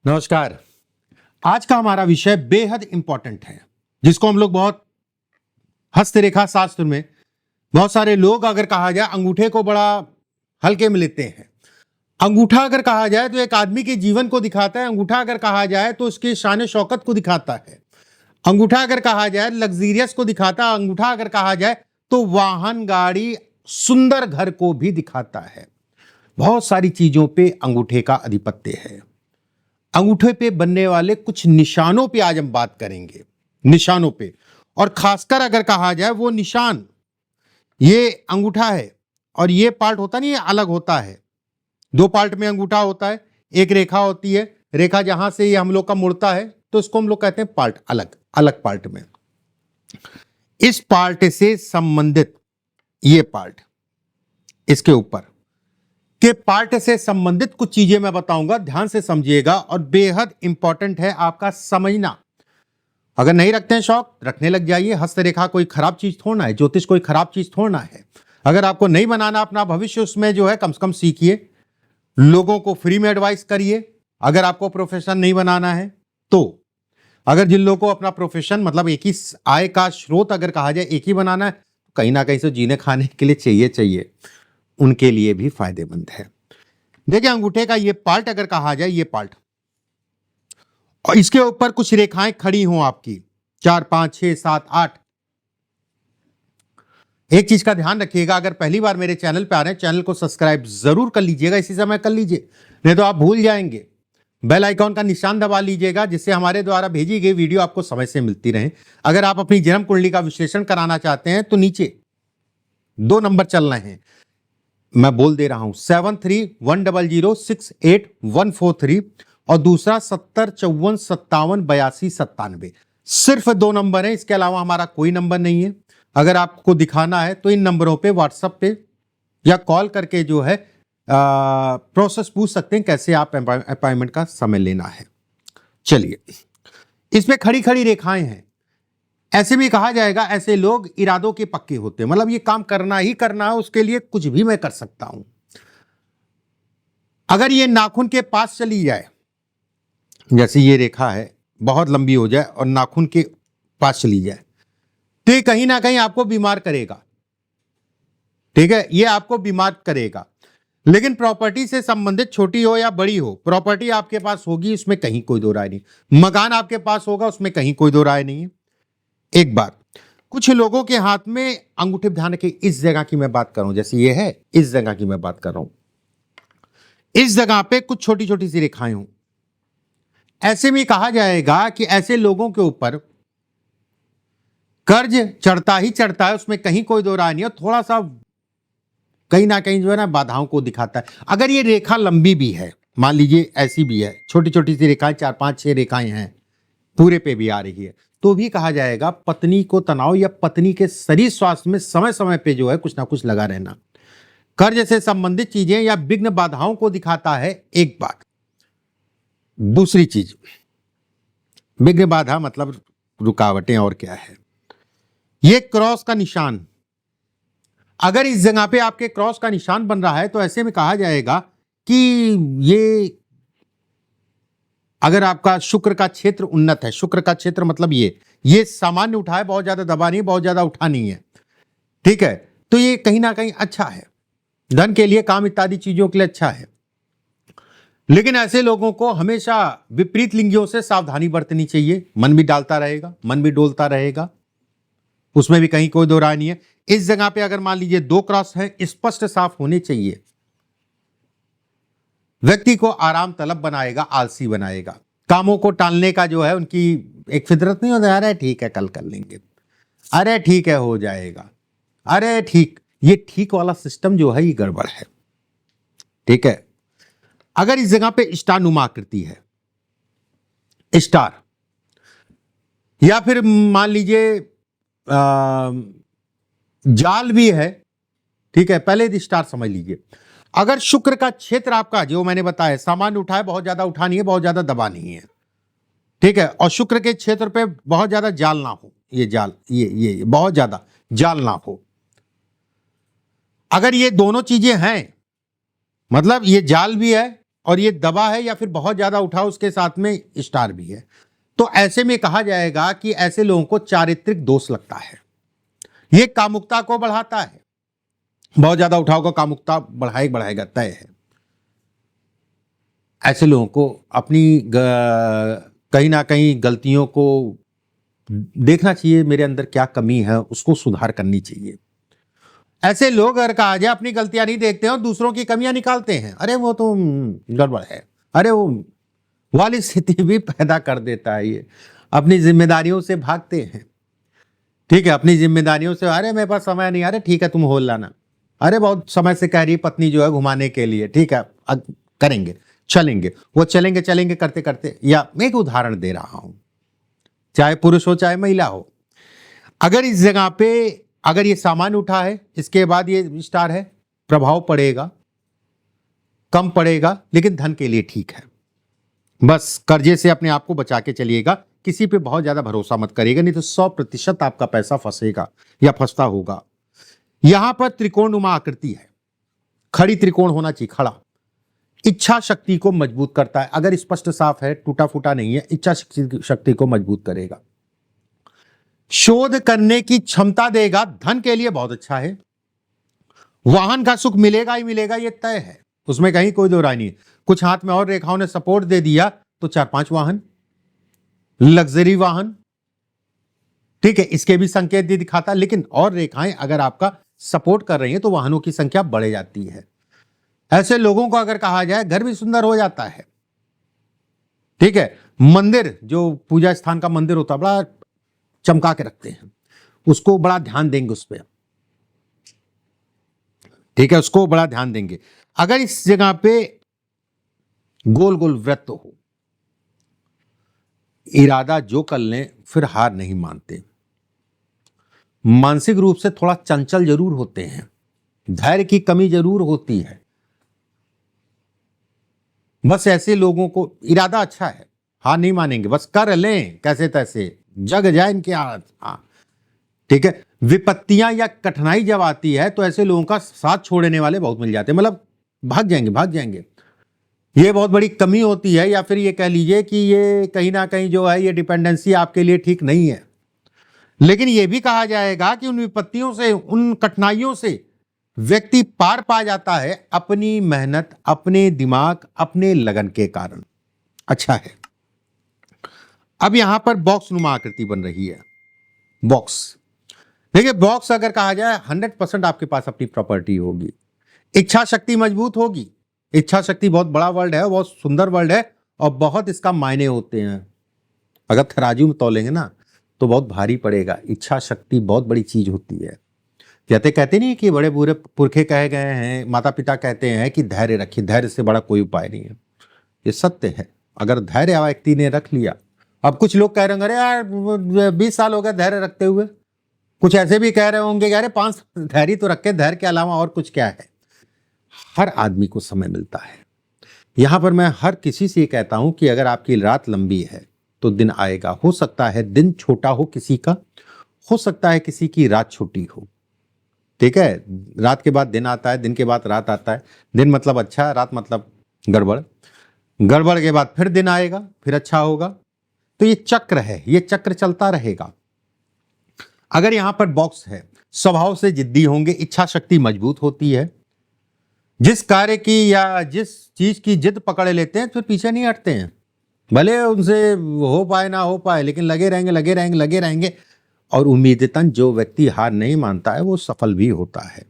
नमस्कार। आज का हमारा विषय बेहद इंपॉर्टेंट है, जिसको हम लोग बहुत हस्तरेखा शास्त्र में बहुत सारे लोग अगर कहा जाए अंगूठे को बड़ा हल्के में लेते हैं। अंगूठा अगर कहा जाए तो एक आदमी के जीवन को दिखाता है। अंगूठा अगर कहा जाए तो उसके शान शौकत को दिखाता है। अंगूठा अगर कहा जाए लग्जीरियस को दिखाता है। अंगूठा अगर कहा जाए तो वाहन, गाड़ी, सुंदर घर को भी दिखाता है। बहुत सारी चीजों पे अंगूठे का आधिपत्य है। अंगूठे पे बनने वाले कुछ निशानों पे आज हम बात करेंगे। निशानों पे, और खासकर अगर कहा जाए वो निशान, ये अंगूठा है और ये पार्ट होता नहीं, ये अलग होता है। दो पार्ट में अंगूठा होता है। एक रेखा होती है, रेखा जहां से ये हम लोग का मुड़ता है तो इसको हम लोग कहते हैं पार्ट, अलग अलग पार्ट में। इस पार्ट से संबंधित ये पार्ट, इसके ऊपर के पार्ट से संबंधित कुछ चीजें मैं बताऊंगा, ध्यान से समझिएगा और बेहद इंपॉर्टेंट है आपका समझना। अगर नहीं रखते हैं शौक, रखने लग जाइए। हस्तरेखा कोई खराब चीज थोड़ा है, ज्योतिष कोई खराब चीज थोड़ा है। अगर आपको नहीं बनाना अपना भविष्य, उसमें जो है कम से कम सीखिए, लोगों को फ्री में एडवाइस करिए। अगर आपको प्रोफेशन नहीं बनाना है तो, अगर जिन लोगों को अपना प्रोफेशन मतलब एक ही आय का स्रोत अगर कहा जाए एक ही बनाना है, कहीं ना कहीं से जीने खाने के लिए चाहिए, उनके लिए भी फायदेमंद है। देखिए अंगूठे का ये पार्ट अगर कहा जाए, ये पार्ट, और इसके ऊपर कुछ रेखाएं खड़ी हों आपकी 4, 5, 6, 7, 8। एक चीज का ध्यान रखिएगा, अगर पहली बार मेरे चैनल पे आ रहे हैं, चैनल को सब्सक्राइब जरूर कर लीजिएगा, इसी समय कर लीजिए, नहीं तो आप भूल जाएंगे। बेल आइकॉन का निशान दबा लीजिएगा, जिससे हमारे द्वारा भेजी गई वीडियो आपको समय से मिलती रहे। अगर आप अपनी जन्म कुंडली का विश्लेषण कराना चाहते हैं तो नीचे 2 नंबर चल रहे हैं, मैं बोल दे रहा हूं, 7310068143 और दूसरा 7054578297। सिर्फ 2 नंबर है, इसके अलावा हमारा कोई नंबर नहीं है। अगर आपको दिखाना है तो इन नंबरों पे व्हाट्सएप पे या कॉल करके जो है प्रोसेस पूछ सकते हैं, कैसे आप अपॉइंटमेंट का समय लेना है। चलिए, इसमें खड़ी खड़ी रेखाएं हैं। ऐसे भी कहा जाएगा, ऐसे लोग इरादों के पक्के होते हैं, मतलब ये काम करना ही करना है, उसके लिए कुछ भी मैं कर सकता हूं। अगर ये नाखून के पास चली जाए, जैसे ये रेखा है, बहुत लंबी हो जाए और नाखून के पास चली जाए, तो ये कहीं ना कहीं आपको बीमार करेगा। ठीक है, ये आपको बीमार करेगा। लेकिन प्रॉपर्टी से संबंधित छोटी हो या बड़ी हो, प्रॉपर्टी आपके पास होगी, उसमें कहीं कोई दो राय नहीं। मकान आपके पास होगा, उसमें कहीं कोई दो राय नहीं है। एक बात, कुछ लोगों के हाथ में अंगूठे, ध्यान रखिए, इस जगह की मैं बात कर रहा हूं, जैसे ये है, इस जगह की मैं बात कर रहा हूं, इस जगह पे कुछ छोटी छोटी सी रेखाएं हों। ऐसे में कहा जाएगा कि ऐसे लोगों के ऊपर कर्ज चढ़ता ही चढ़ता है, उसमें कहीं कोई दो राय नहीं है। थोड़ा सा कहीं ना कहीं जो है ना बाधाओं को दिखाता है। अगर ये रेखा लंबी भी है, मान लीजिए ऐसी भी है, छोटी छोटी सी रेखाएं, 4, 5, 6 रेखाएं हैं, पूरे पे भी आ रही है, तो भी कहा जाएगा पत्नी को तनाव या पत्नी के शरीर स्वास्थ्य में समय समय पे जो है कुछ ना कुछ लगा रहना। कर्ज से संबंधित चीजें या विघ्न बाधाओं को दिखाता है, एक बात। दूसरी चीज, विघ्न बाधा मतलब रुकावटें, और क्या है, ये क्रॉस का निशान, अगर इस जगह पे आपके क्रॉस का निशान बन रहा है तो ऐसे में कहा जाएगा कि ये, अगर आपका शुक्र का क्षेत्र उन्नत है, शुक्र का क्षेत्र मतलब ये सामान्य उठा है, बहुत ज्यादा दबा नहीं, बहुत ज्यादा उठा नहीं है, ठीक है, तो ये कहीं ना कहीं अच्छा है, धन के लिए, काम इत्यादि चीजों के लिए अच्छा है। लेकिन ऐसे लोगों को हमेशा विपरीत लिंगियों से सावधानी बरतनी चाहिए। मन भी डालता रहेगा, मन भी डोलता रहेगा, उसमें भी कहीं कोई दो राय नहीं है। इस जगह पे अगर मान लीजिए 2 क्रॉस है, स्पष्ट साफ होने चाहिए, व्यक्ति को आराम तलब बनाएगा, आलसी बनाएगा, कामों को टालने का जो है उनकी एक फितरत नहीं होता, अरे ठीक है कल कर लेंगे, अरे ठीक है हो जाएगा, अरे ठीक, ये ठीक वाला सिस्टम जो है ये गड़बड़ है। ठीक है, अगर इस जगह पे स्टार नुमा आकृति है, स्टार, या फिर मान लीजिए जाल भी है, ठीक है, पहले स्टार समझ लीजिए। अगर शुक्र का क्षेत्र आपका जो मैंने बताया सामान्य उठा है, बहुत ज्यादा उठा नहीं है, बहुत ज्यादा दबा नहीं है, ठीक है, और शुक्र के क्षेत्र पे बहुत ज्यादा जाल ना हो, ये जाल, ये बहुत ज्यादा जाल ना हो, अगर ये दोनों चीजें हैं, मतलब ये जाल भी है और ये दबा है या फिर बहुत ज्यादा उठा, उसके साथ में स्टार भी है, तो ऐसे में कहा जाएगा कि ऐसे लोगों को चारित्रिक दोष लगता है। ये कामुकता को बढ़ाता है। बहुत ज्यादा उठाव का कामुकता बढ़ाएगा तय है। ऐसे लोगों को अपनी कहीं ना कहीं गलतियों को देखना चाहिए, मेरे अंदर क्या कमी है उसको सुधार करनी चाहिए। ऐसे लोग अगर कहा जाए अपनी गलतियां नहीं देखते हैं और दूसरों की कमियां निकालते हैं, अरे वो तो गड़बड़ है, अरे वो वाली स्थिति भी पैदा कर देता है। ये अपनी जिम्मेदारियों से भागते हैं। ठीक है, अपनी जिम्मेदारियों से, अरे मेरे पास समय नहीं, अरे ठीक है तुम होल लाना, अरे बहुत समय से कह रही पत्नी जो है घुमाने के लिए, ठीक है करेंगे चलेंगे, वो चलेंगे चलेंगे करते करते। या मैं एक उदाहरण दे रहा हूं, चाहे पुरुष हो चाहे महिला हो, अगर इस जगह पे अगर ये सामान उठा है, इसके बाद ये स्टार है, प्रभाव पड़ेगा, कम पड़ेगा, लेकिन धन के लिए ठीक है। बस कर्जे से अपने आप को बचा के चलिएगा, किसी पे बहुत ज्यादा भरोसा मत करिएगा, नहीं तो 100% आपका पैसा फंसेगा या फंसता होगा। यहां पर त्रिकोणनुमा आकृति है, खड़ी त्रिकोण होना चाहिए, खड़ा। इच्छा शक्ति को मजबूत करता है, अगर स्पष्ट साफ है, टूटा फूटा नहीं है, इच्छा शक्ति को मजबूत करेगा, शोध करने की क्षमता देगा, धन के लिए बहुत अच्छा है। वाहन का सुख मिलेगा ही मिलेगा, यह तय है, उसमें कहीं कोई दो राय नहीं है। कुछ हाथ में और रेखाओं ने सपोर्ट दे दिया तो 4-5 वाहन, लग्जरी वाहन, ठीक है, इसके भी संकेत भी दिखाता, लेकिन और रेखाएं अगर आपका सपोर्ट कर रही हैं तो वाहनों की संख्या बढ़ जाती है। ऐसे लोगों को अगर कहा जाए घर भी सुंदर हो जाता है। ठीक है, मंदिर जो पूजा स्थान का मंदिर होता है बड़ा चमका के रखते हैं, उसको बड़ा ध्यान देंगे उस पर, ठीक है, उसको बड़ा ध्यान देंगे। अगर इस जगह पे गोल गोल वृत्त हो, इरादा जो कर लें फिर हार नहीं मानते, मानसिक रूप से थोड़ा चंचल जरूर होते हैं, धैर्य की कमी जरूर होती है। बस ऐसे लोगों को इरादा अच्छा है, हार नहीं मानेंगे, बस कर लें कैसे तैसे, जग जाए इनकी हालत। हाँ ठीक है, विपत्तियां या कठिनाई जब आती है तो ऐसे लोगों का साथ छोड़ने वाले बहुत मिल जाते हैं, मतलब भाग जाएंगे। ये बहुत बड़ी कमी होती है, या फिर ये कह लीजिए कि ये कहीं ना कहीं जो है ये डिपेंडेंसी आपके लिए ठीक नहीं है। लेकिन ये भी कहा जाएगा कि उन विपत्तियों से, उन कठिनाइयों से व्यक्ति पार पा जाता है अपनी मेहनत, अपने दिमाग, अपने लगन के कारण। अच्छा है, अब यहां पर बॉक्स नुमा आकृति बन रही है, बॉक्स। देखिए बॉक्स अगर कहा जाए 100% आपके पास अपनी प्रॉपर्टी होगी, इच्छा शक्ति मजबूत होगी। इच्छा शक्ति बहुत बड़ा वर्ड है, बहुत सुंदर वर्ड है, और बहुत इसका मायने होते हैं। अगर तराजू में तौलेंगे ना तो बहुत भारी पड़ेगा। इच्छा शक्ति बहुत बड़ी चीज होती है। कहते नहीं कि बड़े बूढ़े पुरखे कहे गए हैं, माता पिता कहते हैं कि धैर्य रखिए, धैर्य से बड़ा कोई उपाय नहीं है। ये सत्य है, अगर धैर्य व्यक्ति ने रख लिया। अब कुछ लोग कह रहे होंगे अरे यार 20 साल हो गए धैर्य रखते हुए, कुछ ऐसे भी कह रहे होंगे कि अरे 5 धैर्य तो रखे, धैर्य के अलावा और कुछ क्या है। हर आदमी को समय मिलता है। यहां पर मैं हर किसी से कहता हूं कि अगर आपकी रात लंबी है तो दिन आएगा। हो सकता है दिन छोटा हो किसी का, हो सकता है किसी की रात छोटी हो। ठीक है, रात के बाद दिन आता है, दिन के बाद रात आता है। दिन मतलब अच्छा, रात मतलब गड़बड़, गड़बड़ के बाद फिर दिन आएगा, फिर अच्छा होगा। तो ये चक्र है, ये चक्र चलता रहेगा। अगर यहां पर बॉक्स है, स्वभाव से जिद्दी होंगे, इच्छा शक्ति मजबूत होती है। जिस कार्य की या जिस चीज की जिद पकड़ लेते हैं फिर पीछे नहीं हटते हैं, भले उनसे हो पाए ना हो पाए, लेकिन लगे रहेंगे। और उम्मीदतन जो व्यक्ति हार नहीं मानता है वो सफल भी होता है।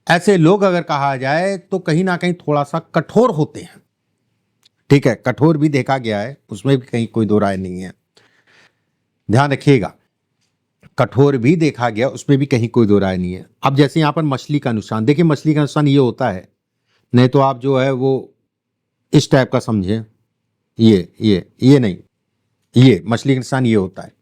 ऐसे लोग अगर कहा जाए तो कहीं ना कहीं थोड़ा सा कठोर होते हैं। ठीक है, कठोर भी देखा गया है, उसमें भी कहीं कोई दो राय नहीं है, ध्यान रखिएगा। कठोर भी देखा गया, उसमें भी कहीं कोई दो राय नहीं है। अब जैसे यहां पर मछली का निशान देखिए, मछली का निशान ये होता है, नहीं तो आप जो है वो इस टाइप का समझें, ये नहीं, ये मछली का निशान ये होता है।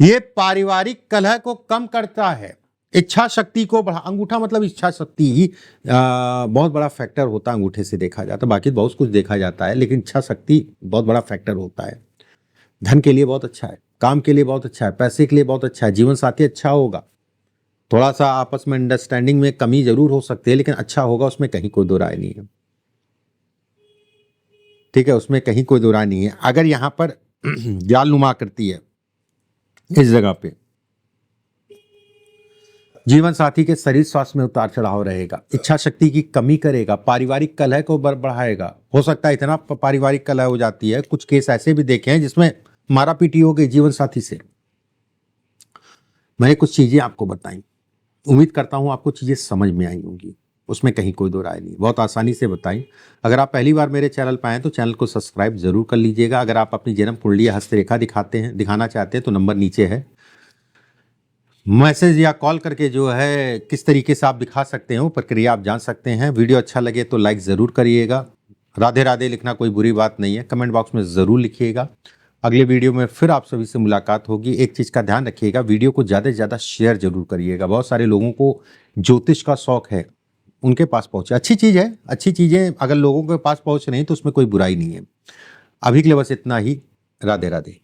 ये पारिवारिक कलह को कम करता है, इच्छा शक्ति को बढ़ा। अंगूठा मतलब इच्छा शक्ति ही बहुत बड़ा फैक्टर होता है, अंगूठे से देखा जाता है। बाकी बहुत कुछ देखा जाता है, लेकिन इच्छा शक्ति बहुत बड़ा फैक्टर होता है। धन के लिए बहुत अच्छा है, काम के लिए बहुत अच्छा है, पैसे के लिए बहुत अच्छा है, जीवन साथी अच्छा होगा। थोड़ा सा आपस में अंडरस्टैंडिंग में कमी जरूर हो सकती है, लेकिन अच्छा होगा, उसमें कहीं कोई दो राय नहीं है। ठीक है, उसमें कहीं कोई दो राय नहीं है। अगर यहाँ पर जालनुमा आकृति है इस जगह पे, जीवन साथी के शरीर स्वास्थ्य में उतार चढ़ाव रहेगा, इच्छा शक्ति की कमी करेगा, पारिवारिक कलह को बढ़ाएगा। हो सकता है इतना पारिवारिक कलह हो जाती है, कुछ केस ऐसे भी देखे हैं जिसमें मारा पीटी हो गई जीवन साथी से। मैंने कुछ चीजें आपको बताई, उम्मीद करता हूं आपको चीजें समझ में आई होंगी, उसमें कहीं कोई दो राय नहीं, बहुत आसानी से बताई। अगर आप पहली बार मेरे चैनल पर आए तो चैनल को सब्सक्राइब जरूर कर लीजिएगा। अगर आप अपनी जन्म कुंडली हस्तरेखा दिखाना चाहते हैं तो नंबर नीचे है, मैसेज या कॉल करके जो है किस तरीके से आप दिखा सकते हैं वो प्रक्रिया आप जान सकते हैं। वीडियो अच्छा लगे तो लाइक ज़रूर करिएगा। राधे राधे लिखना कोई बुरी बात नहीं है, कमेंट बॉक्स में ज़रूर लिखिएगा। अगले वीडियो में फिर आप सभी से मुलाकात होगी। एक चीज़ का ध्यान रखिएगा, वीडियो को ज़्यादा से ज़्यादा शेयर जरूर करिएगा। बहुत सारे लोगों को ज्योतिष का शौक है, उनके पास पहुँचे, अच्छी चीज़ है। अच्छी चीज़ें अगर लोगों के पास पहुँच रही हैं तो उसमें कोई बुराई नहीं है। अभी के लिए बस इतना ही। राधे राधे।